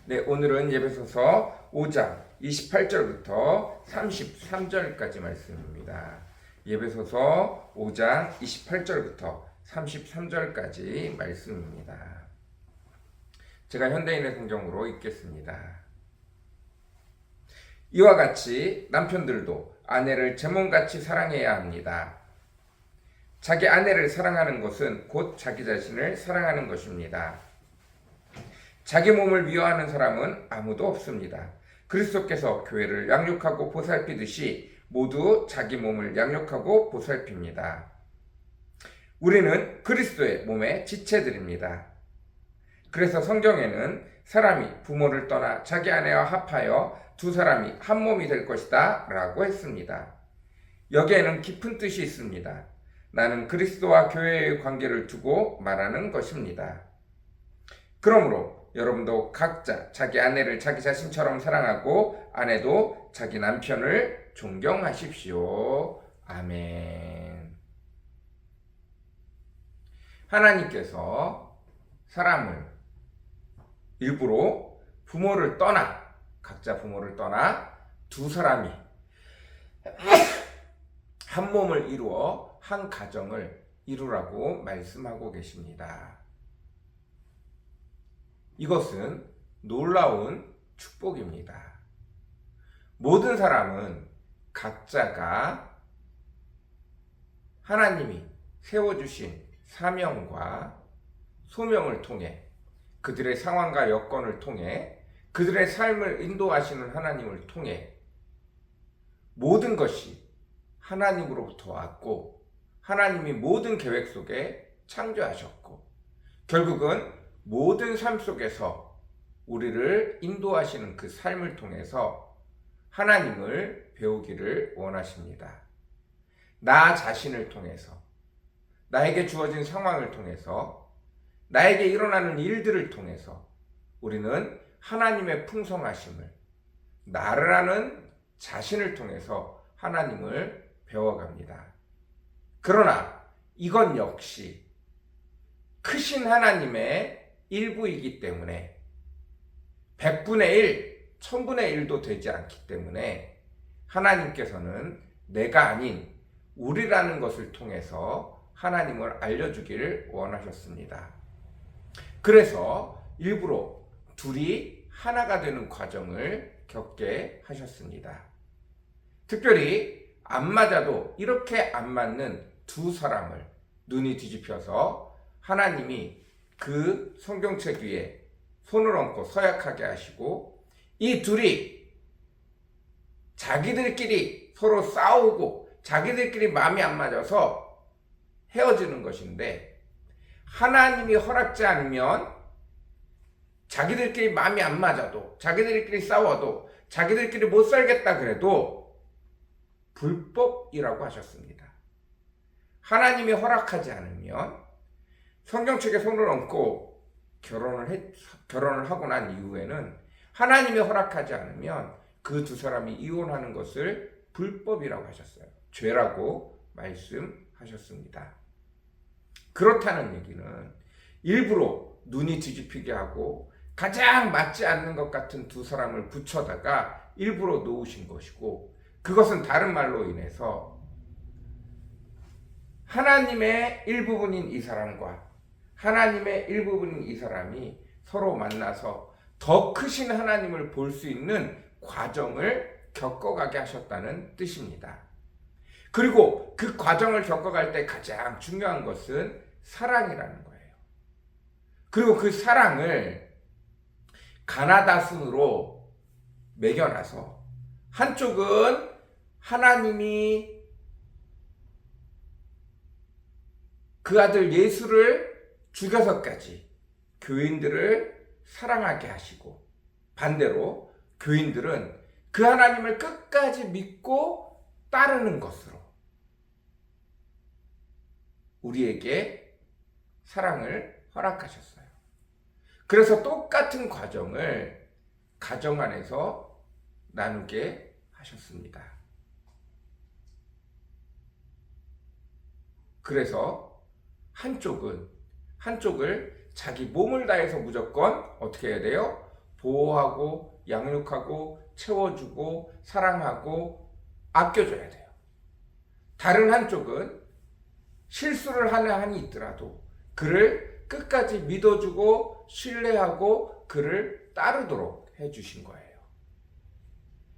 네, 오늘은 예배소서 5장 28절부터 33절까지 말씀입니다. 예배소서 5장 28절부터 33절까지 말씀입니다. 제가 현대인의 성경으로 읽겠습니다. 이와 같이 남편들도 아내를 제 몸같이 사랑해야 합니다. 자기 아내를 사랑하는 것은 곧 자기 자신을 사랑하는 것입니다. 자기 몸을 미워하는 사람은 아무도 없습니다. 그리스도께서 교회를 양육하고 보살피듯이 모두 자기 몸을 양육하고 보살핍니다. 우리는 그리스도의 몸의 지체들입니다. 그래서 성경에는 사람이 부모를 떠나 자기 아내와 합하여 두 사람이 한 몸이 될 것이다 라고 했습니다. 여기에는 깊은 뜻이 있습니다. 나는 그리스도와 교회의 관계를 두고 말하는 것입니다. 그러므로 여러분도 각자 자기 아내를 자기 자신처럼 사랑하고 아내도 자기 남편을 존경하십시오. 아멘. 하나님께서 사람을 일부러 각자 부모를 떠나 두 사람이 한 몸을 이루어 한 가정을 이루라고 말씀하고 계십니다. 이것은 놀라운 축복입니다. 모든 사람은 각자가 하나님이 세워주신 사명과 소명을 통해 그들의 상황과 여건을 통해 그들의 삶을 인도하시는 하나님을 통해 모든 것이 하나님으로부터 왔고 하나님이 모든 계획 속에 창조하셨고 결국은 모든 삶 속에서 우리를 인도하시는 그 삶을 통해서 하나님을 배우기를 원하십니다. 나 자신을 통해서, 나에게 주어진 상황을 통해서, 나에게 일어나는 일들을 통해서 우리는 하나님의 풍성하심을, 나를 아는 자신을 통해서 하나님을 배워갑니다. 그러나 이건 역시 크신 하나님의 일부이기 때문에 100분의 1, 1000분의 1도 되지 않기 때문에 하나님께서는 내가 아닌 우리라는 것을 통해서 하나님을 알려주기를 원하셨습니다. 그래서 일부러 둘이 하나가 되는 과정을 겪게 하셨습니다. 특별히 안 맞아도 이렇게 안 맞는 두 사람을 눈이 뒤집혀서 하나님이 그 성경책 위에 손을 얹고 서약하게 하시고 이 둘이 자기들끼리 서로 싸우고 자기들끼리 마음이 안 맞아서 헤어지는 것인데 하나님이 허락지 않으면 자기들끼리 마음이 안 맞아도 자기들끼리 싸워도 자기들끼리 못 살겠다 그래도 불법이라고 하셨습니다. 하나님이 허락하지 않으면 성경책에 손을 얹고 결혼을 하고 난 이후에는 하나님이 허락하지 않으면 그 두 사람이 이혼하는 것을 불법이라고 하셨어요. 죄라고 말씀하셨습니다. 그렇다는 얘기는 일부러 눈이 뒤집히게 하고 가장 맞지 않는 것 같은 두 사람을 붙여다가 일부러 놓으신 것이고 그것은 다른 말로 인해서 하나님의 일부분인 이 사람과 하나님의 일부분인 이 사람이 서로 만나서 더 크신 하나님을 볼 수 있는 과정을 겪어가게 하셨다는 뜻입니다. 그리고 그 과정을 겪어갈 때 가장 중요한 것은 사랑이라는 거예요. 그리고 그 사랑을 가나다순으로 매겨놔서 한쪽은 하나님이 그 아들 예수를 죽여서까지 교인들을 사랑하게 하시고 반대로 교인들은 그 하나님을 끝까지 믿고 따르는 것으로 우리에게 사랑을 허락하셨어요. 그래서 똑같은 과정을 가정 안에서 나누게 하셨습니다. 그래서 한쪽을 자기 몸을 다해서 무조건 어떻게 해야 돼요? 보호하고 양육하고 채워주고 사랑하고 아껴줘야 돼요. 다른 한쪽은 실수를 하는 한이 있더라도 그를 끝까지 믿어주고 신뢰하고 그를 따르도록 해주신 거예요.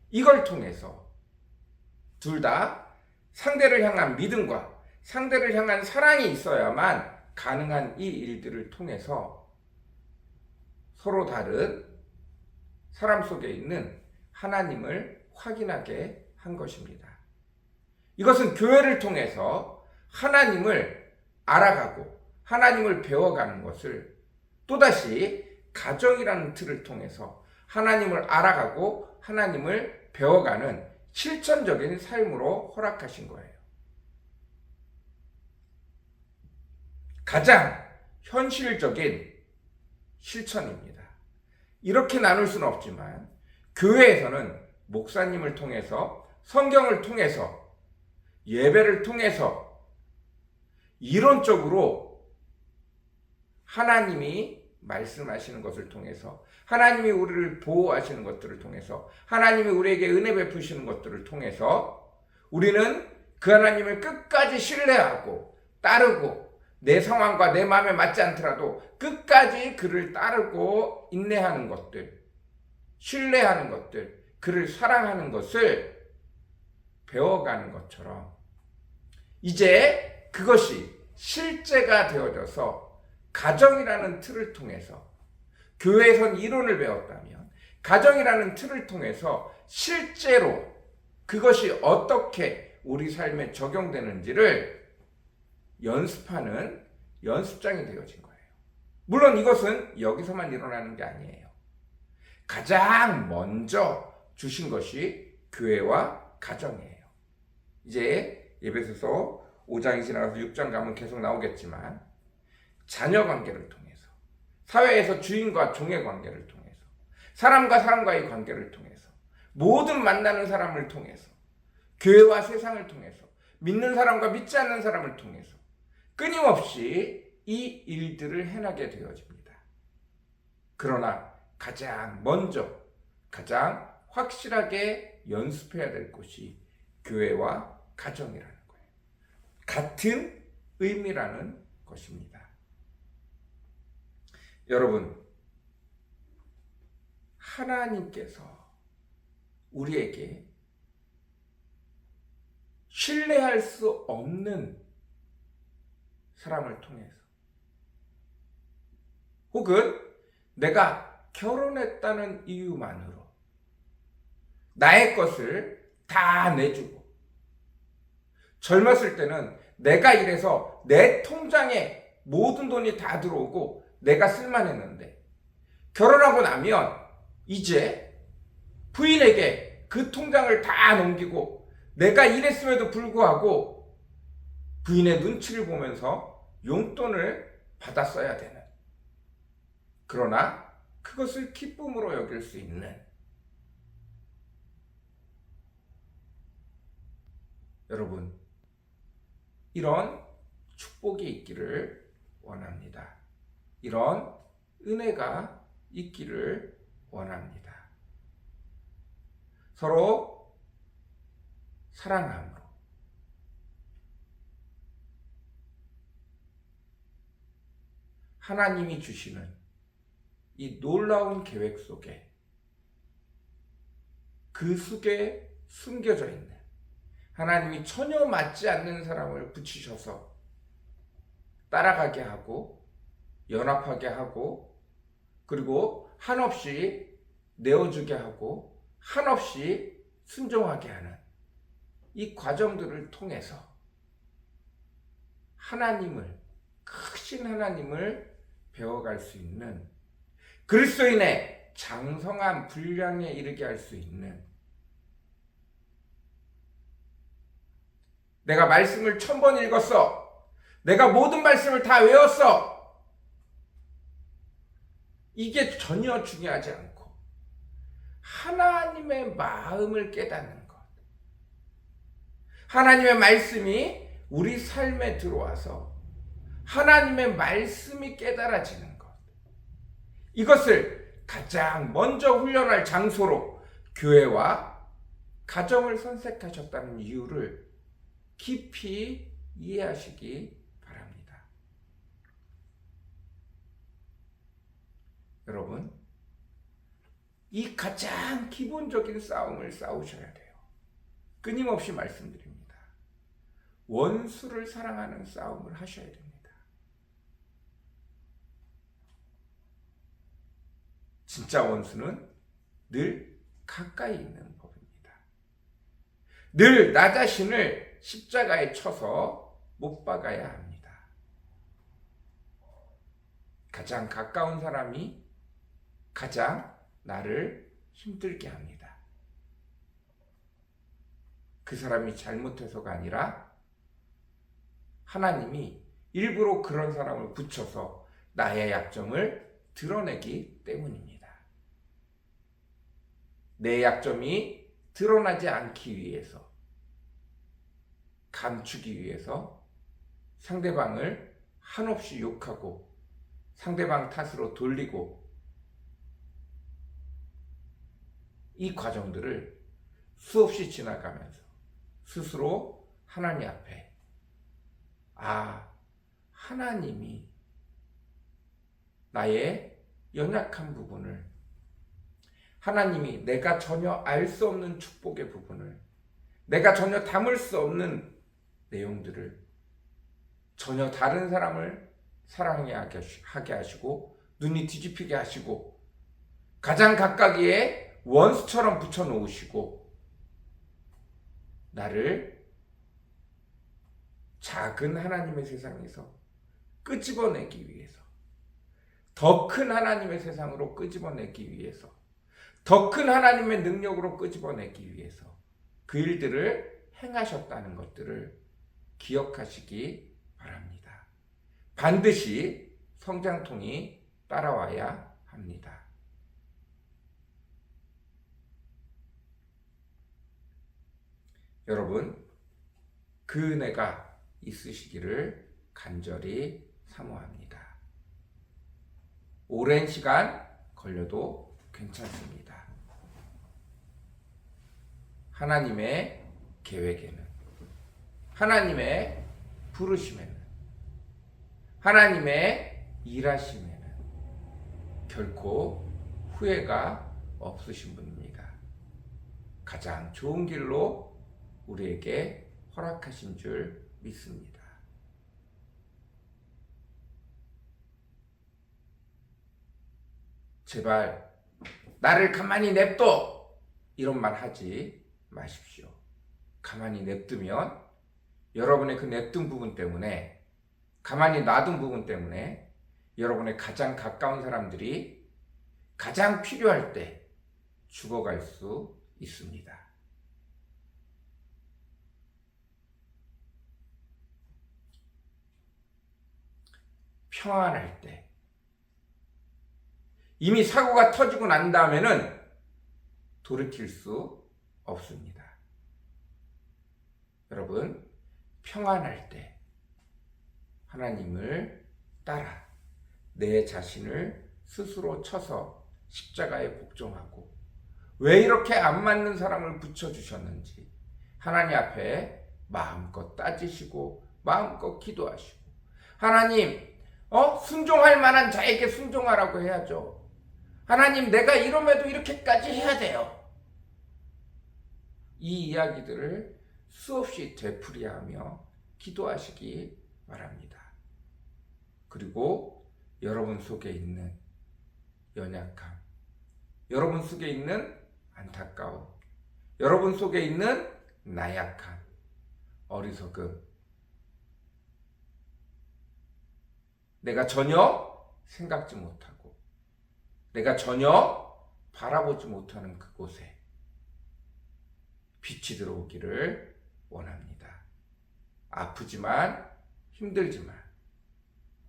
이걸 통해서 둘 다 상대를 향한 믿음과 상대를 향한 사랑이 있어야만 가능한 이 일들을 통해서 서로 다른 사람 속에 있는 하나님을 확인하게 한 것입니다. 이것은 교회를 통해서 하나님을 알아가고 하나님을 배워가는 것을 또다시 가정이라는 틀을 통해서 하나님을 알아가고 하나님을 배워가는 실천적인 삶으로 허락하신 거예요. 가장 현실적인 실천입니다. 이렇게 나눌 수는 없지만 교회에서는 목사님을 통해서 성경을 통해서 예배를 통해서 이론적으로 하나님이 말씀하시는 것을 통해서 하나님이 우리를 보호하시는 것들을 통해서 하나님이 우리에게 은혜 베푸시는 것들을 통해서 우리는 그 하나님을 끝까지 신뢰하고 따르고 내 상황과 내 마음에 맞지 않더라도 끝까지 그를 따르고 인내하는 것들, 신뢰하는 것들, 그를 사랑하는 것을 배워가는 것처럼 이제 그것이 실제가 되어져서 가정이라는 틀을 통해서 교회에선 이론을 배웠다면 가정이라는 틀을 통해서 실제로 그것이 어떻게 우리 삶에 적용되는지를 연습하는 연습장이 되어진 거예요. 물론 이것은 여기서만 일어나는 게 아니에요. 가장 먼저 주신 것이 교회와 가정이에요. 이제 에베소서 5장이 지나가서 6장 가면 계속 나오겠지만 자녀 관계를 통해서 사회에서 주인과 종의 관계를 통해서 사람과 사람과의 관계를 통해서 모든 만나는 사람을 통해서 교회와 세상을 통해서 믿는 사람과 믿지 않는 사람을 통해서 끊임없이 이 일들을 해나게 되어집니다. 그러나 가장 먼저 가장 확실하게 연습해야 될 곳이 교회와 가정이라는 거예요. 같은 의미라는 것입니다. 여러분, 하나님께서 우리에게 신뢰할 수 없는 사람을 통해서 혹은 내가 결혼했다는 이유만으로 나의 것을 다 내주고 젊었을 때는 내가 이래서 내 통장에 모든 돈이 다 들어오고 내가 쓸만했는데 결혼하고 나면 이제 부인에게 그 통장을 다 넘기고 내가 이랬음에도 불구하고 부인의 눈치를 보면서 용돈을 받았어야 되는, 그러나 그것을 기쁨으로 여길 수 있는, 여러분, 이런 축복이 있기를 원합니다. 이런 은혜가 있기를 원합니다. 서로 사랑함으로 하나님이 주시는 이 놀라운 계획 속에 그 속에 숨겨져 있는 하나님이 전혀 맞지 않는 사람을 붙이셔서 따라가게 하고 연합하게 하고 그리고 한없이 내어주게 하고 한없이 순종하게 하는 이 과정들을 통해서 하나님을, 크신 하나님을 배워갈 수 있는, 그리스도인의 장성한 분량에 이르게 할 수 있는, 내가 말씀을 1000번 읽었어, 내가 모든 말씀을 다 외웠어, 이게 전혀 중요하지 않고 하나님의 마음을 깨닫는 것, 하나님의 말씀이 우리 삶에 들어와서 하나님의 말씀이 깨달아지는 것, 이것을 가장 먼저 훈련할 장소로 교회와 가정을 선택하셨다는 이유를 깊이 이해하시기 바랍니다. 여러분, 이 가장 기본적인 싸움을 싸우셔야 돼요. 끊임없이 말씀드립니다. 원수를 사랑하는 싸움을 하셔야 됩니다. 진짜 원수는 늘 가까이 있는 법입니다. 늘 나 자신을 십자가에 쳐서 못 박아야 합니다. 가장 가까운 사람이 가장 나를 힘들게 합니다. 그 사람이 잘못해서가 아니라 하나님이 일부러 그런 사람을 붙여서 나의 약점을 드러내기 때문입니다. 내 약점이 드러나지 않기 위해서, 감추기 위해서 상대방을 한없이 욕하고 상대방 탓으로 돌리고, 이 과정들을 수없이 지나가면서 스스로 하나님 앞에 하나님이 나의 연약한 부분을, 하나님이 내가 전혀 알 수 없는 축복의 부분을, 내가 전혀 담을 수 없는 내용들을 전혀 다른 사람을 사랑하게 하시고 눈이 뒤집히게 하시고 가장 가까이에 원수처럼 붙여놓으시고 나를 작은 하나님의 세상에서 끄집어내기 위해서, 더 큰 하나님의 세상으로 끄집어내기 위해서, 더 큰 하나님의 능력으로 끄집어내기 위해서 그 일들을 행하셨다는 것들을 기억하시기 바랍니다. 반드시 성장통이 따라와야 합니다. 여러분, 그 은혜가 있으시기를 간절히 사모합니다. 오랜 시간 걸려도 괜찮습니다. 하나님의 계획에는, 하나님의 부르심에는, 하나님의 일하심에는 결코 후회가 없으신 분입니다. 가장 좋은 길로 우리에게 허락하신 줄 믿습니다. 제발 나를 가만히 냅둬, 이런 말 하지 마십시오. 가만히 냅두면 여러분의 그 냅둔 부분 때문에, 가만히 놔둔 부분 때문에 여러분의 가장 가까운 사람들이 가장 필요할 때 죽어갈 수 있습니다. 평안할 때, 이미 사고가 터지고 난 다음에는 돌이킬 수 없습니다. 여러분, 평안할 때 하나님을 따라 내 자신을 스스로 쳐서 십자가에 복종하고, 왜 이렇게 안 맞는 사람을 붙여주셨는지 하나님 앞에 마음껏 따지시고 마음껏 기도하시고, 하나님, 순종할 만한 자에게 순종하라고 해야죠. 하나님, 내가 이러면도 이렇게까지 해야 돼요. 이 이야기들을 수없이 되풀이하며 기도하시기 바랍니다. 그리고 여러분 속에 있는 연약함, 여러분 속에 있는 안타까움, 여러분 속에 있는 나약함, 어리석음, 내가 전혀 생각지 못하고 내가 전혀 바라보지 못하는 그곳에 빛이 들어오기를 원합니다. 아프지만 힘들지만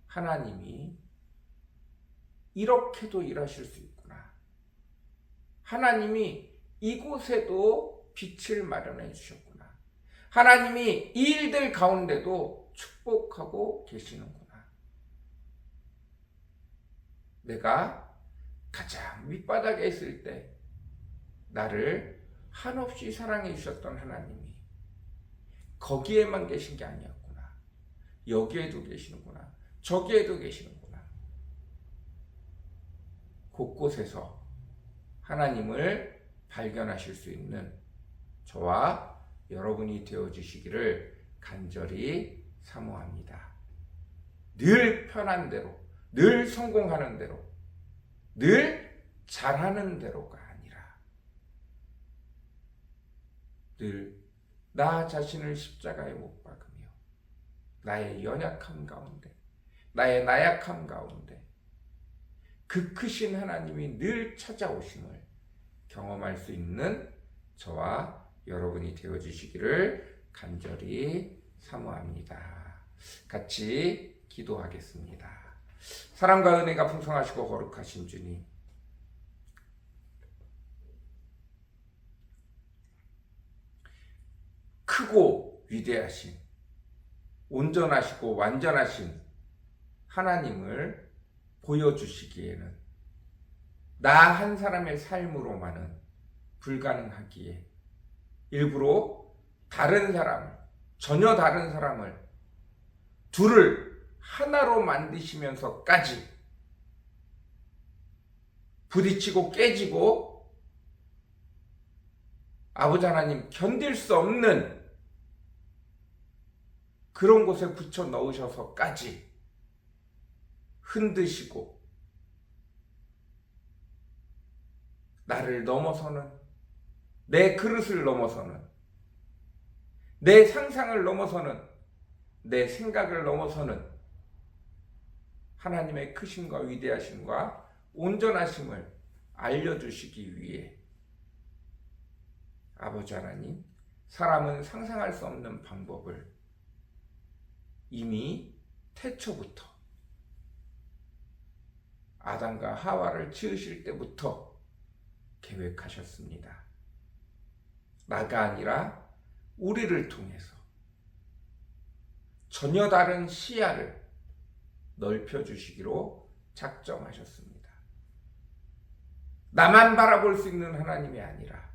하나님이 이렇게도 일하실 수 있구나. 하나님이 이곳에도 빛을 마련해 주셨구나. 하나님이 이 일들 가운데도 축복하고 계시는구나. 내가 가장 밑바닥에 있을 때 나를 한없이 사랑해 주셨던 하나님이 거기에만 계신 게 아니었구나. 여기에도 계시는구나. 저기에도 계시는구나. 곳곳에서 하나님을 발견하실 수 있는 저와 여러분이 되어주시기를 간절히 사모합니다. 늘 편한 대로, 늘 성공하는 대로, 늘 잘하는 대로가 아니라 늘 나 자신을 십자가에 못 박으며 나의 연약함 가운데, 나의 나약함 가운데 그 크신 하나님이 늘 찾아오심을 경험할 수 있는 저와 여러분이 되어주시기를 간절히 사모합니다. 같이 기도하겠습니다. 사랑과 은혜가 풍성하시고 거룩하신 주님, 크고 위대하신, 온전하시고 완전하신 하나님을 보여주시기에는 나 한 사람의 삶으로만은 불가능하기에 일부러 다른 사람을, 전혀 다른 사람을 둘을 하나로 만드시면서까지 부딪히고 깨지고 아버지 하나님 견딜 수 없는 그런 곳에 붙여 넣으셔서까지 흔드시고 나를 넘어서는, 내 그릇을 넘어서는, 내 상상을 넘어서는, 내 생각을 넘어서는 하나님의 크심과 위대하심과 온전하심을 알려주시기 위해 아버지 하나님, 사람은 상상할 수 없는 방법을 이미 태초부터 아담과 하와를 지으실 때부터 계획하셨습니다. 나가 아니라 우리를 통해서 전혀 다른 시야를 넓혀주시기로 작정하셨습니다. 나만 바라볼 수 있는 하나님이 아니라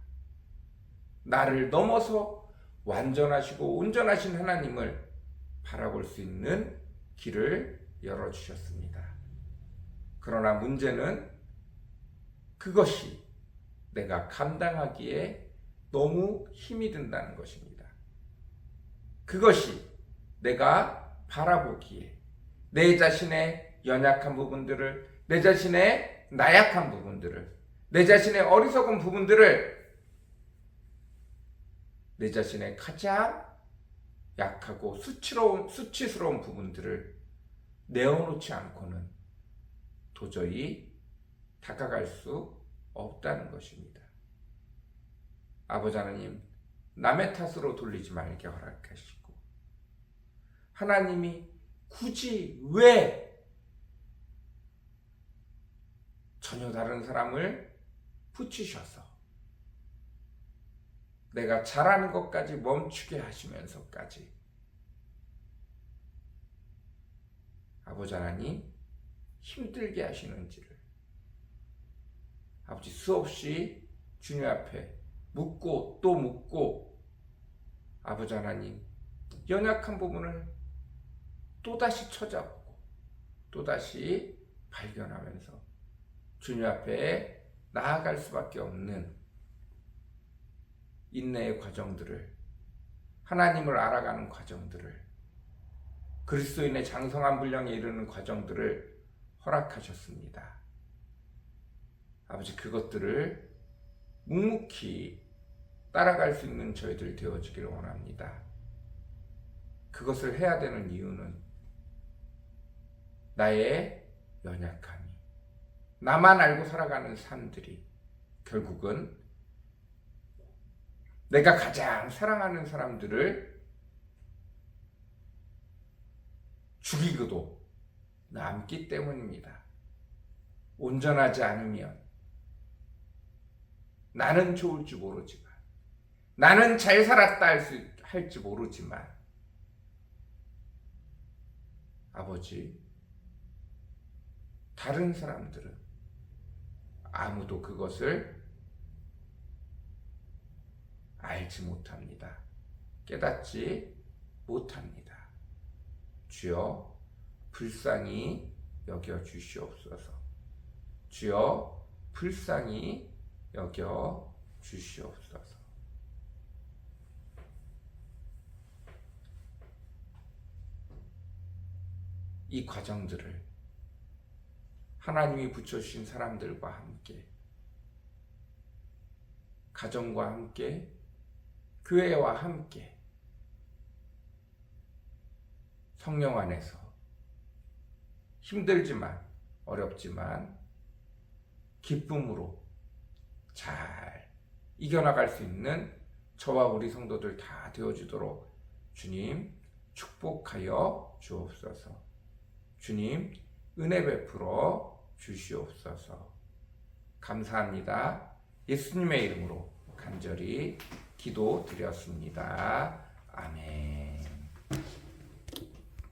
나를 넘어서 완전하시고 온전하신 하나님을 바라볼 수 있는 길을 열어주셨습니다. 그러나 문제는 그것이 내가 감당하기에 너무 힘이 든다는 것입니다. 그것이 내가 바라보기에 내 자신의 연약한 부분들을, 내 자신의 나약한 부분들을, 내 자신의 어리석은 부분들을, 내 자신의 가장 약하고 수치스러운 부분들을 내어놓지 않고는 도저히 다가갈 수 없다는 것입니다. 아버지 하나님, 남의 탓으로 돌리지 말게 허락하시고, 하나님이 굳이 왜 전혀 다른 사람을 붙이셔서 내가 잘하는 것까지 멈추게 하시면서까지 아버지 하나님 힘들게 하시는지를 아버지 수없이 주님 앞에 묻고 또 묻고 아버지 하나님 연약한 부분을 또다시 찾아보고 또다시 발견하면서 주님 앞에 나아갈 수밖에 없는 인내의 과정들을, 하나님을 알아가는 과정들을, 그리스도인의 장성한 분량에 이르는 과정들을 허락하셨습니다. 아버지, 그것들을 묵묵히 따라갈 수 있는 저희들 되어지기를 원합니다. 그것을 해야 되는 이유는 나의 연약함이, 나만 알고 살아가는 삶들이 결국은 내가 가장 사랑하는 사람들을 죽이고도 남기 때문입니다. 온전하지 않으면 나는 좋을지 모르지만, 나는 잘 살았다 할지 모르지만, 아버지, 다른 사람들은 아무도 그것을 알지 못합니다. 깨닫지 못합니다. 주여 불쌍히 여겨 주시옵소서. 주여 불쌍히 여겨 주시옵소서. 이 과정들을 하나님이 붙여주신 사람들과 함께, 가정과 함께, 교회와 함께 성령 안에서 힘들지만 어렵지만 기쁨으로 잘 이겨나갈 수 있는 저와 우리 성도들 다 되어주도록 주님 축복하여 주옵소서. 주님 은혜 베풀어 주시옵소서. 감사합니다. 예수님의 이름으로 간절히 기도드렸습니다. 아멘.